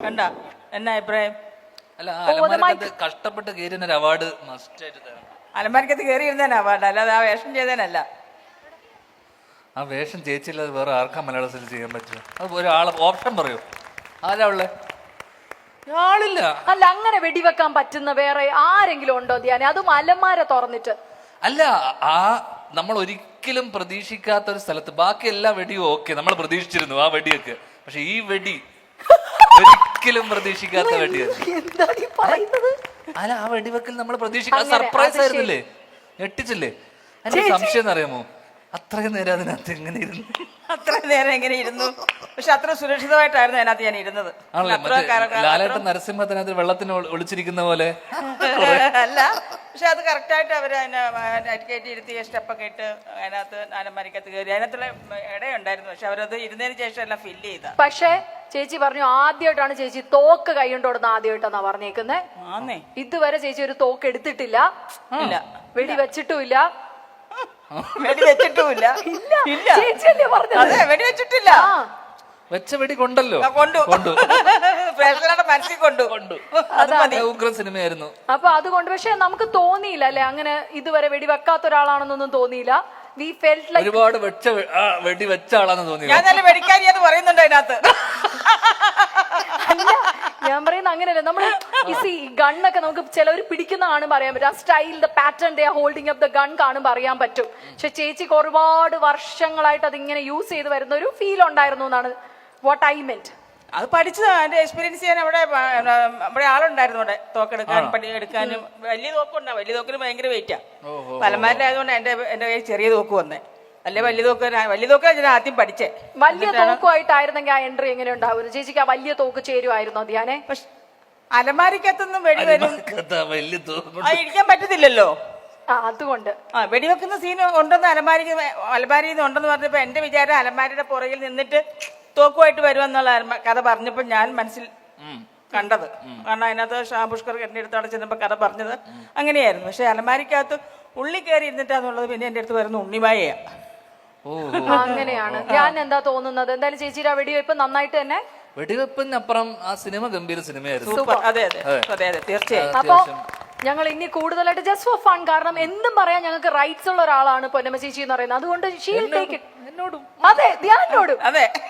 കണ്ട എന്നാ അഭിപ്രായം? അല്ല അലമാരക്കകത്ത് കഷ്ടപ്പെട്ട് കയറിയ ഒരു അവാർഡ് മസ്റ്റ് ആയിട്ട് തരണം. അലമാരക്കത്ത് കയറി ഇരുന്നേനാ അവാർഡ്, അല്ലാതെ ആ വേഷം ചെയ്തേനല്ല. ആ വേഷം ചേച്ചിയില്ലാതെ വേറെ ആർക്കാ മലയാളത്തിൽ ചെയ്യാൻ പറ്റില്ല? അത് ഒരാളെ ഓപ്ഷൻ പറയൂ, ആരാ ഉള്ളേ? ആളില്ല. അല്ല, അങ്ങനെ വെടിവെക്കാൻ പറ്റുന്ന വേറെ ആരെങ്കിലും ഉണ്ടോ ധ്യാനെ? അതും അലമാര തുറന്നിട്ട്. അല്ല, ആ നമ്മൾ ഒരിക്കലും പ്രതീക്ഷിക്കാത്ത ഒരു സ്ഥലത്ത് ബാക്കി എല്ലാ വെടിയും ഓക്കെ, നമ്മൾ പ്രതീക്ഷിച്ചിരുന്നു ആ വെടിയൊക്കെ. പക്ഷെ ഈ വെടി ഒരിക്കലും പ്രതീക്ഷിക്കാത്ത വെടിയാണ്. അല്ല, ആ വെടിവെക്കൽ നമ്മൾ പ്രതീക്ഷിക്കാത്ത സർപ്രൈസ് ആയിരുന്നില്ലേ, ഞെട്ടിച്ചില്ലേ? അതിന്റെ സംശയം എന്നറിയാമോ, അത്രയും നേരം അതിനകത്ത് എങ്ങനെ ഇരുന്നു? അത്രയും നേരം എങ്ങനെ ഇരുന്നു? പക്ഷെ അത്ര സുരക്ഷിതമായിട്ടായിരുന്നു അതിനകത്ത് ഞാൻ ഇരുന്നത്. ലാലേട്ടൻ നരസിംഹത്തിനകത്ത് വെള്ളത്തിന് ഒളിച്ചിരിക്കുന്ന പോലെ അല്ല, പക്ഷെ അത് കറക്റ്റായിട്ട് അവർ അതിനെ കയറ്റി ഇരുത്തിയ സ്റ്റെപ്പൊക്കെ ഇട്ട് അതിനകത്ത് അലമാരിക്കകത്ത് കയറി. അതിനകത്തുള്ള ഇടയുണ്ടായിരുന്നു, പക്ഷെ അവരത് ഇരുന്നതിന് ശേഷം എല്ലാം ഫില്ല് ചെയ്ത. പക്ഷെ ചേച്ചി പറഞ്ഞു ആദ്യമായിട്ടാണ് ചേച്ചി തോക്ക് കൈകൊണ്ടോടുന്ന, ആദ്യമായിട്ടാണ് പറഞ്ഞേക്കുന്നത്. ഇതുവരെ ചേച്ചി ഒരു തോക്ക് എടുത്തിട്ടില്ല, വെടി വെച്ചിട്ടുമില്ല. വെടി വെച്ചിട്ടുമില്ല. ചേച്ചിയല്ലേ പറഞ്ഞത്? വെടി വെച്ചിട്ടില്ല. വെച്ച വെടി കൊണ്ടല്ലോ, കൊണ്ടു മനസ്സിൽ കൊണ്ടു. ഉഗ്ര സിനിമയായിരുന്നു. അപ്പൊ അതുകൊണ്ട് പക്ഷെ നമുക്ക് തോന്നിയില്ല അല്ലെ, അങ്ങനെ ഇതുവരെ വെടി വെക്കാത്ത ഒരാളാണെന്നൊന്നും തോന്നിയില്ല. വി ഫെൽറ്റ് ലൈക്ക് ഒരുപാട് വെടി വെച്ച ആളാന്ന് തോന്നി. ഞാൻ നല്ല വെടിക്കാരി എന്ന് പറയുന്നുണ്ട് അതിനകത്ത്. അല്ല, ഞാൻ പറയുന്നത് അങ്ങനെയല്ല. നമ്മള് ഈ ഗണ്ണൊക്കെ നമുക്ക് ചിലവർ പിടിക്കുന്ന കാണുമ്പോൾ അറിയാൻ പറ്റും. ആ style, the pattern they are holding up the gun കാണുമ്പോൾ അറിയാൻ പറ്റും. പക്ഷെ ചേച്ചിക്ക് ഒരുപാട് വർഷങ്ങളായിട്ട് അതിങ്ങനെ യൂസ് ചെയ്ത് വരുന്ന ഒരു ഫീൽ ഉണ്ടായിരുന്നു എന്നാണ് വാട്ട് ഐ മെന്റ്. അത് പഠിച്ചതാ, അതിന്റെ എക്സ്പീരിയൻസ് ചെയ്യാൻ അവിടെ ആളുണ്ടായിരുന്നു. അവിടെ എടുക്കാനും വലിയ തോക്കുണ്ടാവും. വലിയ തോക്കിന് ഭയങ്കര വെയിറ്റാ. പലമാരിലായതുകൊണ്ട് എന്റെ കയ്യിൽ ചെറിയ തോക്ക് വന്നേ. അല്ലെ വലിയ തോക്ക് ഞാൻ ആദ്യം പഠിച്ചേ. വലിയ തോക്കുമായിട്ടായിരുന്നെങ്കിൽ ആ എൻട്രി എങ്ങനെ ഉണ്ടാവും ചേച്ചിക്ക്? ആ വലിയ തോക്ക് ചേരുമായിരുന്നു ധ്യാനെ? പക്ഷെ അലമാരിക്കത്തൊന്നും വെടി വരും ഇരിക്കാൻ പറ്റത്തില്ലല്ലോ. അതുകൊണ്ട് വെടിവെക്കുന്ന സീൻ ഉണ്ടെന്ന് അലമാരിയിൽ നിന്ന് ഉണ്ടെന്ന് പറഞ്ഞപ്പോ എന്റെ വിചാരം അലമാരിയുടെ പുറകിൽ നിന്നിട്ട് തോക്കുമായിട്ട് വരുമെന്നുള്ള കഥ പറഞ്ഞപ്പോ ഞാൻ മനസ്സിൽ കണ്ടത്. കാരണം അതിനകത്ത് ഷാപുഷ്കർ എന്റെ അടുത്ത് അവിടെ ചെന്നപ്പോ കഥ പറഞ്ഞത് അങ്ങനെയായിരുന്നു. പക്ഷെ അലമാരിക്കകത്ത് ഉള്ളി കയറി ഇരുന്നിട്ടാന്നുള്ളത് പിന്നെ എന്റെ അടുത്ത് വരുന്ന ഉണ്ണിമായയാ. അങ്ങനെയാണ്. ഞാൻ എന്താ തോന്നുന്നത്, എന്തായാലും ചേച്ചിയുടെ വെടിവെപ്പ് നന്നായിട്ട് തന്നെ. വെടിവെപ്പിനപ്പുറം ആ സിനിമ ഗംഭീര സിനിമയായിരുന്നു. സൂപ്പർ. അതെ തീർച്ചയായും. അപ്പൊ ഞങ്ങൾ ഇനി കൂടുതലായിട്ട് ജസ്റ്റ് ഫോർ ഫൺ, കാരണം എന്തും പറയാൻ ഞങ്ങൾക്ക് റൈറ്റ്സ് ഉള്ള ഒരാളാണ് പൊന്നമ്മ ചേച്ചി എന്ന് പറയുന്നത്. അതുകൊണ്ട് അതെ, ധ്യാനോടും.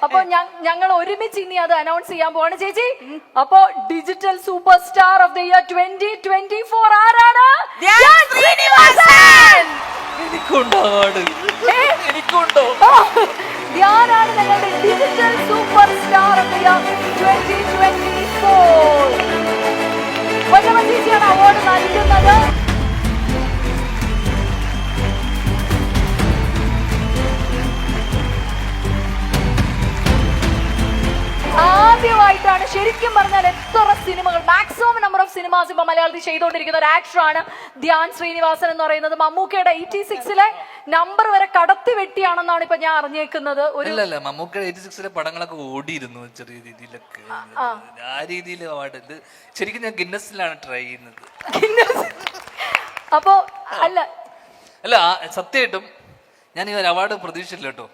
അപ്പൊ ഞങ്ങൾ ഒരുമിച്ച് ഇനി അത് അനൗൺസ് ചെയ്യാൻ പോവാണ് ചേച്ചി. അപ്പൊ digital super star of the year 2024 ആരാണ്? ധ്യാനാണ് ഞങ്ങളുടെ digital super star of the year 2024. Ponnamma ചേച്ചിയാണ് അവാർഡ് നൽകുന്നത്. ആദ്യമായിട്ടാണ് ശരിക്കും പറഞ്ഞാൽ എത്ര സിനിമകൾ, മാക്സിമം നമ്പർ ഓഫ് സിനിമാസ് ഇപ്പൊ മലയാളത്തിൽ ചെയ്തുകൊണ്ടിരിക്കുന്ന ഒരു ആക്ടറാണ് ധ്യാൻ ശ്രീനിവാസൻ എന്ന് പറയുന്നത്. മമ്മൂക്കയുടെ 86 നമ്പർ വരെ കടത്തി വെട്ടിയാണെന്നാണ് ഇപ്പൊ ഞാൻ അറിഞ്ഞേക്കുന്നത്. മമ്മൂക്കയുടെ 86 പടങ്ങളൊക്കെ ഓടിയിരുന്നു ചെറിയ രീതിയിലൊക്കെ. ആ രീതിയിൽ അവാർഡ് ഇത് ശരിക്കും ഞാൻ ഗിന്നസിലാണ് ട്രൈ ചെയ്യുന്നത്. അപ്പോ അല്ല സത്യമായിട്ടും ഞാൻ ഈ ഒരു അവാർഡ് പ്രതീക്ഷിച്ചില്ല കേട്ടോ.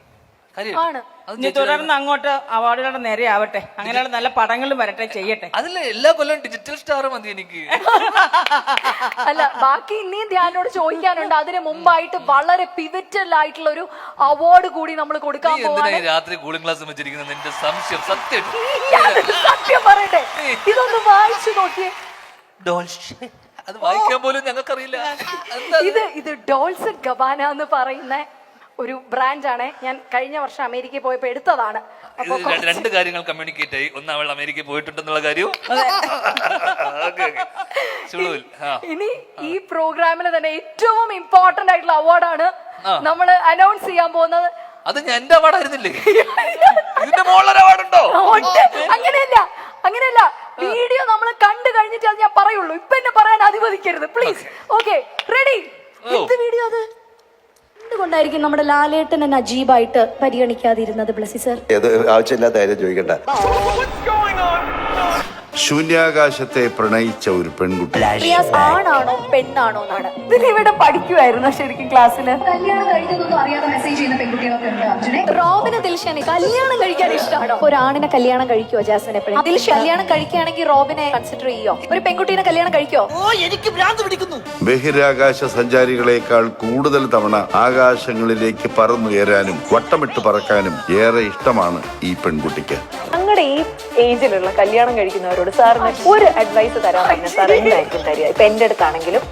തുടർന്ന് അങ്ങോട്ട് അവാർഡുകളുടെ നേരെ ആവട്ടെ, അങ്ങനെയുള്ള നല്ല പടങ്ങളും വരട്ടെ, ചെയ്യട്ടെ. അതിൽ എല്ലാ കൊല്ലം ഡിജിറ്റൽ സ്റ്റാർ മതി എനിക്ക്. അല്ല, ബാക്കി ഇനിയും ധ്യാനോട് ചോദിക്കാനുണ്ട്. അതിന് മുമ്പായിട്ട് വളരെ പിവറ്റൽ ആയിട്ടുള്ള ഒരു അവാർഡ് കൂടി നമ്മൾ കൊടുക്കാൻ പോവാണ്. രാത്രി കൂളിംഗ് ക്ലാസ് വെച്ചിരിക്കുന്നത് നിന്റെ സംശയം? സത്യം പറയട്ടെ, ഇതൊന്ന് വായിച്ചു നോക്കിയേ. അത് വായിക്കാൻ പോലും ഞങ്ങൾക്കറിയില്ല. ഇത് ഡോൾസ് ഗബാന എന്ന് പറയുന്ന ഒരു ബ്രാൻഡാണ്. ഞാൻ കഴിഞ്ഞ വർഷം അമേരിക്കയിൽ പോയപ്പോ എടുത്തതാണ്. രണ്ട് കാര്യങ്ങൾ കമ്മ്യൂണിക്കേറ്റ് ആയി. ഒന്ന്, അവൾ അമേരിക്കയിൽ പോയിട്ടുണ്ടെന്നുള്ള കാര്യവും. ഇനി ഈ പ്രോഗ്രാമിൽ തന്നെ ഏറ്റവും ഇമ്പോർട്ടന്റ് ആയിട്ടുള്ള അവാർഡാണ് നമ്മൾ അനൗൺസ് ചെയ്യാൻ പോകുന്നത്. അത് എന്റെ അവാർഡായിരുന്നില്ലേ? ഇതിന്റെ മോളൊരു അവാർഡുണ്ടോ? അങ്ങനെയല്ല, വീഡിയോ നമ്മൾ കണ്ടു കഴിഞ്ഞിട്ട് അത് ഞാൻ പറയുള്ളൂ. ഇപ്പൊ എന്നെ പറയാൻ അനുവദിക്കരുത് പ്ലീസ്. Okay, ready? എന്ത് വീഡിയോ അത്? എന്തുകൊണ്ടായിരിക്കും നമ്മുടെ ലാലേട്ടനെ നജീബായിട്ട് പരിഗണിക്കാതിരുന്നത് ബ്ലസി സർ? ആവശ്യമില്ലാത്ത കാര്യം ചോദിക്കണ്ട. ശൂന്യാകാശത്തെ പ്രണയിച്ച ഒരു പെൺകുട്ടി. റിയാസ് ആണാണോ പെണ്ണാണോ എന്നാണ് ഇതിലിവിടെ പഠിക്കുമായിരുന്നു ശരിക്കും ക്ലാസ്സിൽ. കല്യാണം കഴിഞ്ഞതൊന്നും അറിയാതെ മെസ്സേജ് ചെയ്യുന്ന പെൺകുട്ടികളൊക്കെ ഉണ്ട് അർജുനെ. റോബിന് ദിൽഷനെ കല്യാണം കഴിക്കാൻ ഇഷ്ടമാണോ? ഒരു ആണിനെ കല്യാണം കഴിക്കുവോ ജാസ്മിൻ എപ്പോഴും? ദിൽഷ കല്യാണം കഴിക്കുകയാണെങ്കിൽ റോബിനെ കൺസിഡർ ചെയ്യോ? ഒരു പെൺകുട്ടീനെ കല്യാണം കഴിക്കോ? ബഹിരാകാശ സഞ്ചാരികളെക്കാൾ കൂടുതൽ തവണ ആകാശങ്ങളിലേക്ക് പറന്നുയരാനും വട്ടമിട്ട് പറക്കാനും ഏറെ ഇഷ്ടമാണ് ഈ പെൺകുട്ടിക്ക്. ഞങ്ങളുടെ ഈ ഏജിലുള്ള കല്യാണം കഴിക്കുന്നവരോട് സാറിന് ഒരു അഡ്വൈസ് തരാൻ പറഞ്ഞ സാർ എന്തായിരിക്കും തരിക? ഇപ്പൊ എന്റെ അടുത്താണെങ്കിലും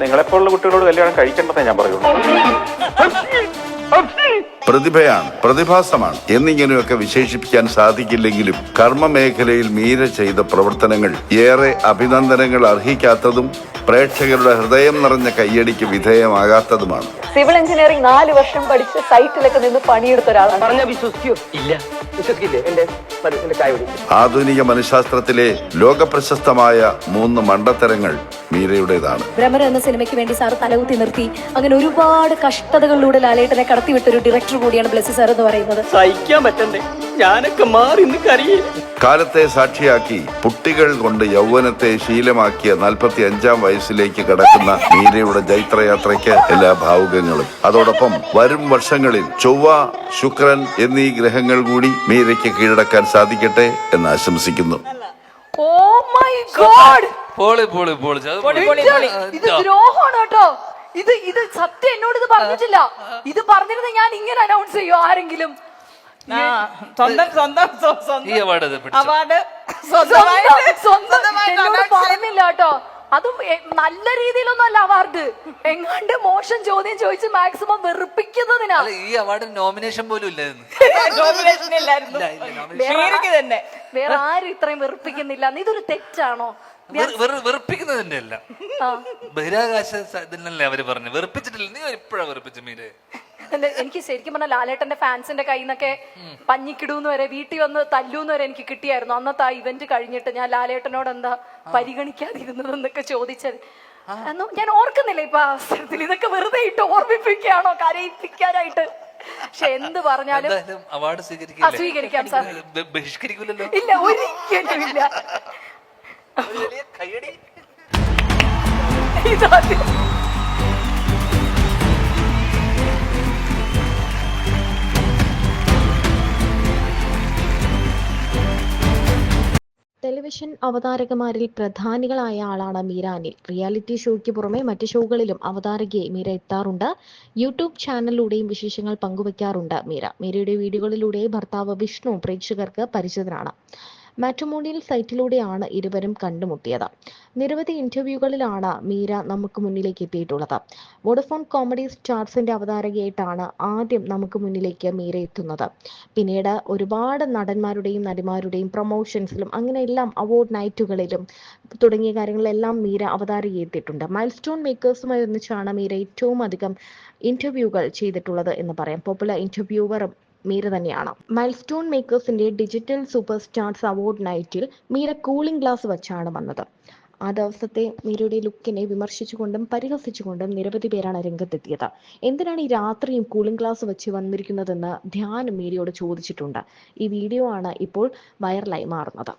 നിങ്ങളെപ്പോലുള്ള കുട്ടികളോട് കല്യാണം കഴിക്കേണ്ടതേ ഞാൻ പറയുള്ളൂ. പ്രതിഭയാണ്, പ്രതിഭാസമാണ് എന്നിങ്ങനെയൊക്കെ വിശേഷിപ്പിക്കാൻ സാധിക്കില്ലെങ്കിലും കർമ്മമേഖലയിൽ മീര ചെയ്ത പ്രവർത്തനങ്ങൾ ഏറെ അഭിനന്ദനങ്ങൾ അർഹിക്കാത്തതും പ്രേക്ഷകരുടെ ഹൃദയം നിറഞ്ഞ കയ്യടിക്ക് വിധേയമാകാത്തതുമാണ്. സിവിൽ എഞ്ചിനീയറിംഗ് 4 വർഷം പഠിച്ച് സൈറ്റിലൊക്കെ നിന്ന് പണിയെടുത്ത ഒരാളാണ്. ആധുനിക മനഃശാസ്ത്രത്തിലെ ലോകപ്രശസ്തമായ 3 മണ്ടത്തരങ്ങൾ മീരയുടേതാണ്. ഭ്രമർ എന്ന സിനിമയ്ക്ക് വേണ്ടി സാർ തലകുത്തി നിർത്തി അങ്ങനെ ഒരുപാട് കഷ്ടതകളിലൂടെ ലാലേട്ടനെ കടത്തിവിട്ടൊരു ഡയറക്ടർ കൂടിയാണ് ബ്ലെസ്സി സാർ എന്ന് പറയുന്നത്. സഹിക്കാൻ പറ്റണ്ടേ, ഞാനൊക്കെ മാറി നിൽക്കറിയേ. കാലത്തെ സാക്ഷിയാക്കി കുട്ടികൾ കൊണ്ട് യൗവനത്തെ ശീലമാക്കിയ 45-ാം വയസ്സിലേക്ക് കടക്കുന്ന മീരയുടെ ജൈത്രയാത്രയ്ക്ക് എല്ലാ ഭാവുകങ്ങളും. അതോടൊപ്പം വരും വർഷങ്ങളിൽ ചൊവ്വ, ശുക്രൻ എന്നീ ഗ്രഹങ്ങൾ കൂടി മീരയ്ക്ക് കീഴടക്കാൻ സാധിക്കട്ടെ എന്ന് ആശംസിക്കുന്നു. ഓ മൈ ഗോഡ്, ഇത് ദ്രോഹമാണ് കേട്ടോ. ഇത് സത്യം എന്നോട് ഇത് പറഞ്ഞിട്ടില്ല. ഇത് പറഞ്ഞിരുന്ന ഞാൻ ഇങ്ങനെ അനൗൺസ് ചെയ്യോ ആരെങ്കിലും? ഈ അവാർഡ് എന്നോട് പറഞ്ഞില്ല കേട്ടോ. അതും നല്ല രീതിയിലൊന്നും അല്ല അവാർഡ്. എങ്ങാണ്ട് മോശം ചോദ്യം ചോദിച്ച് മാക്സിമം വെറുപ്പിക്കുന്നതിനാ. ഈ അവാർഡിന് നോമിനേഷൻ പോലും ഇല്ലായിരുന്നു. വേറെ ആരും ഇത്രയും വെറുപ്പിക്കുന്നില്ല. ഇതൊരു തെറ്റാണോ? വെറുപ്പിക്കുന്നതിന്റെ അല്ല, ബഹിരാകാശ ഇതിനല്ലേ അവര് പറഞ്ഞു, വെറുപ്പിച്ചിട്ടില്ല. നീ എപ്പോഴാ വെറുപ്പിച്ച മീരെ? എനിക്ക് ശരിക്കും പറഞ്ഞാൽ ലാലേട്ടന്റെ ഫാൻസിന്റെ കയ്യിൽ നിന്നൊക്കെ പഞ്ഞിക്കിടൂന്ന് വരെ വീട്ടിൽ വന്ന് തല്ലൂന്ന് വരെ എനിക്ക് കിട്ടിയായിരുന്നു. അന്നത്തെ ആ ഇവന്റ് കഴിഞ്ഞിട്ട് ഞാൻ ലാലേട്ടനോട് എന്താ പരിഗണിക്കാതിരുന്നതെന്നൊക്കെ ചോദിച്ചത് ഞാൻ ഓർക്കുന്നില്ല ഇപ്പൊ ആ അവസരത്തിൽ. ഇതൊക്കെ വെറുതെ ഇട്ട് ഓർമ്മിപ്പിക്കുകയാണോ കരയിപ്പിക്കാനായിട്ട്? പക്ഷെ എന്ത് പറഞ്ഞാലും അവാർഡ് സ്വീകരിക്കാം സാർ. ബഹിഷ്കരിക്കില്ലല്ലോ. ഇല്ല, ഒരിക്കലും ഇല്ല. ഇതാദ്യം ടെലിവിഷൻ അവതാരകമാരിൽ പ്രധാനികളായ ആളാണ് മീര അനിൽ. റിയാലിറ്റി ഷോയ്ക്ക് പുറമെ മറ്റ് ഷോകളിലും അവതാരകയെ മീര എത്താറുണ്ട്. യൂട്യൂബ് ചാനലിലൂടെയും വിശേഷങ്ങൾ പങ്കുവയ്ക്കാറുണ്ട് മീരയുടെ വീഡിയോകളിലൂടെ ഭർത്താവ് വിഷ്ണു പ്രേക്ഷകർക്ക് പരിചിതനാണ്. മാട്രിമോണിയൽ സൈറ്റിലൂടെയാണ് ഇരുവരും കണ്ടുമുട്ടിയത്. നിരവധി ഇന്റർവ്യൂകളിലാണ് മീര നമുക്ക് മുന്നിലേക്ക് എത്തിയിട്ടുള്ളത്. വോഡഫോൺ കോമഡി സ്റ്റാർസിന്റെ അവതാരകയായിട്ടാണ് ആദ്യം നമുക്ക് മുന്നിലേക്ക് മീര എത്തുന്നത്. പിന്നീട് ഒരുപാട് നടന്മാരുടെയും നടിമാരുടെയും പ്രൊമോഷൻസിലും അങ്ങനെയെല്ലാം അവാർഡ് നൈറ്റുകളിലും തുടങ്ങിയ കാര്യങ്ങളിലെല്ലാം മീര അവതാരകയെത്തിയിട്ടുണ്ട്. മൈൽസ്റ്റോൺ മേക്കേഴ്സുമായി ഒന്നിച്ചാണ് മീര ഏറ്റവും അധികം ഇന്റർവ്യൂകൾ ചെയ്തിട്ടുള്ളത് എന്ന് പറയാം. പോപ്പുലർ ഇന്റർവ്യൂവറും മീര തന്നെയാണ്. മൈൽസ്റ്റോൺ മേക്കേഴ്സിന്റെ ഡിജിറ്റൽ സൂപ്പർ സ്റ്റാർസ് അവാർഡ് നൈറ്റിൽ മീര കൂളിംഗ് ഗ്ലാസ് വെച്ചാണ് വന്നത്. ആ ദിവസത്തെ മീരയുടെ ലുക്കിനെ വിമർശിച്ചുകൊണ്ടും പരിഹസിച്ചുകൊണ്ടും നിരവധി പേരാണ് രംഗത്തെത്തിയത്. എന്തിനാണ് ഈ രാത്രിയും കൂളിംഗ് ഗ്ലാസ് വെച്ച് വന്നിരിക്കുന്നതെന്ന് ധ്യാൻ മീരയോട് ചോദിച്ചിട്ടുണ്ട്. ഈ വീഡിയോ ആണ് ഇപ്പോൾ വൈറലായി മാറുന്നത്.